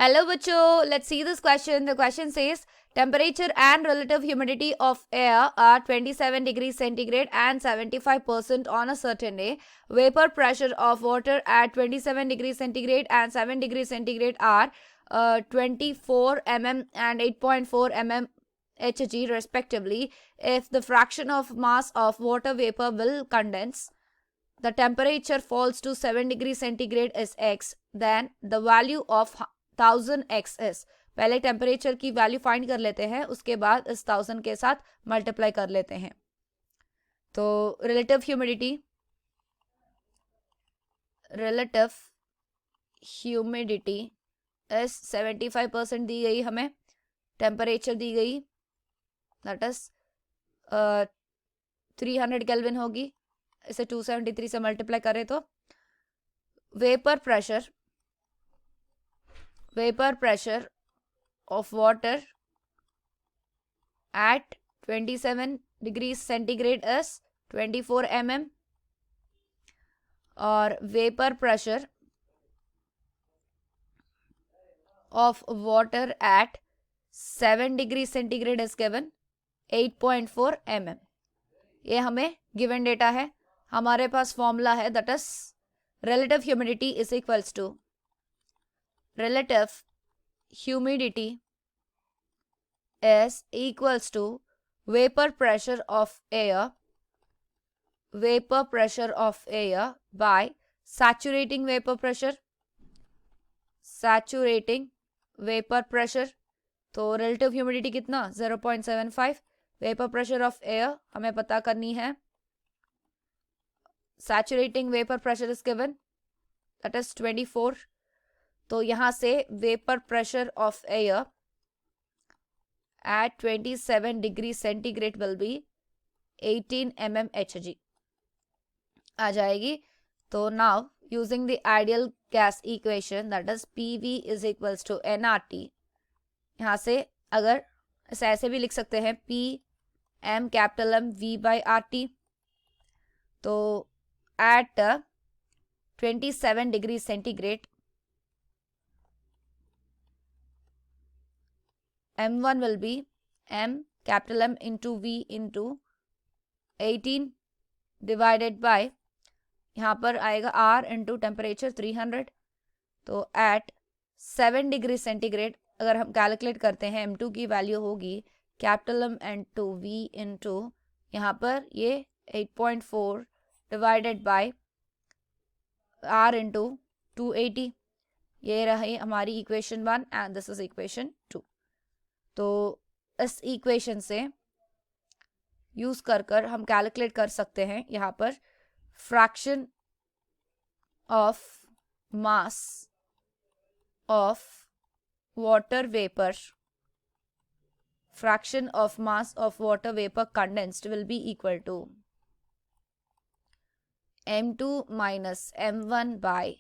Hello बच्चों, let's see this question. The question says temperature and relative humidity of air are 27 degrees centigrade and 75% on a certain day. Vapor pressure of water at 27 degrees centigrade and 7 degrees centigrade are 24 mm and 8.4 mm Hg respectively. If the fraction of mass of water vapor will condense, the temperature falls to 7 degrees centigrade is x, then the value of 1000x is. पहले temperature की value find कर लेते हैं, उसके बाद इस 1000 के साथ मल्टीप्लाई कर लेते हैं. तो रिलेटिव ह्यूमिडिटी इज 75% दी गई हमें. टेम्परेचर दी गई दैट इज 300 केल्विन होगी. इसे 273 से मल्टीप्लाई करें तो vapour pressure of water at 27 degrees centigrade is 24 mm और vapour pressure of water at 7 degrees centigrade is given 8.4 mm. ये हमें गिवन डेटा है. हमारे पास फॉर्मूला है that is relative humidity is equals to relative humidity is equals to vapor pressure of air by saturating vapor pressure. तो relative humidity कितना 0.75. Vapour pressure of air हमें पता करनी है. Saturating vapour pressure is given that is 24. तो यहां से vapour pressure of air at 27 degrees centigrade will be 18 mm Hg आ जाएगी. तो now using the ideal gas equation that is PV is equals to nRT. यहाँ से अगर इसे ऐसे भी लिख सकते हैं P M capital M V by RT. तो at 27 degrees centigrade M1 will be M capital M into V into 18 divided by यहाँ पर आएगा R into temperature 300. तो at 7 डिग्री सेंटीग्रेड अगर हम कैलकुलेट करते हैं M2 की वैल्यू होगी capital M into V into यहाँ पर ये 8.4 डिवाइडेड बाय R into 280. ये रही हमारी equation 1 and this is equation 2. तो इस इक्वेशन से यूज कर हम कैलकुलेट कर सकते हैं यहाँ पर fraction of mass of water vapour condensed will be equal to M2 minus M1 by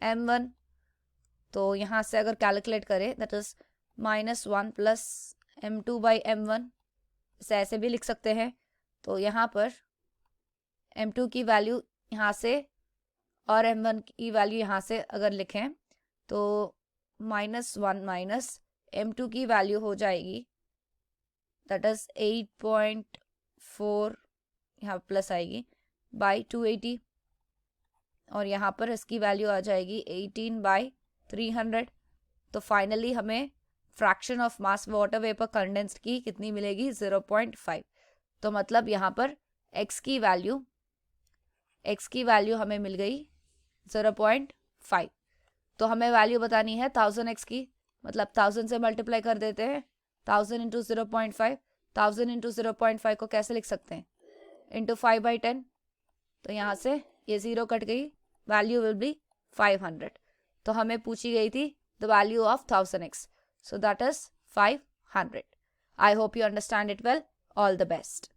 M1. तो यहाँ से अगर कैलकुलेट करें that is -1 plus M2 by M1. इसे ऐसे भी लिख सकते हैं. तो यहाँ पर M2 की वैल्यू यहाँ से और M1 की वैल्यू यहाँ से अगर लिखें तो -1 माइनस M2 की वैल्यू हो जाएगी दैट इज 8.4 यहाँ प्लस आएगी बाई 280 और यहाँ पर इसकी वैल्यू आ जाएगी 18 बाई 300. तो फाइनली हमें fraction of mass water vapour condensed की कितनी मिलेगी 0.5. तो मतलब यहाँ पर x की वैल्यू हमें मिल गई 0.5. तो हमें वैल्यू बतानी है 1000x की. मतलब 1000 से मल्टीप्लाई कर देते हैं. 1000 इंटू 0.5. 1000 इंटू 0.5 को कैसे लिख सकते हैं इंटू 5/10. तो यहाँ से ये 0 कट गई. Value will be 500. तो हमें पूछी गई थी the value of 1000x. So that is 500. I hope you understand it well. All the best.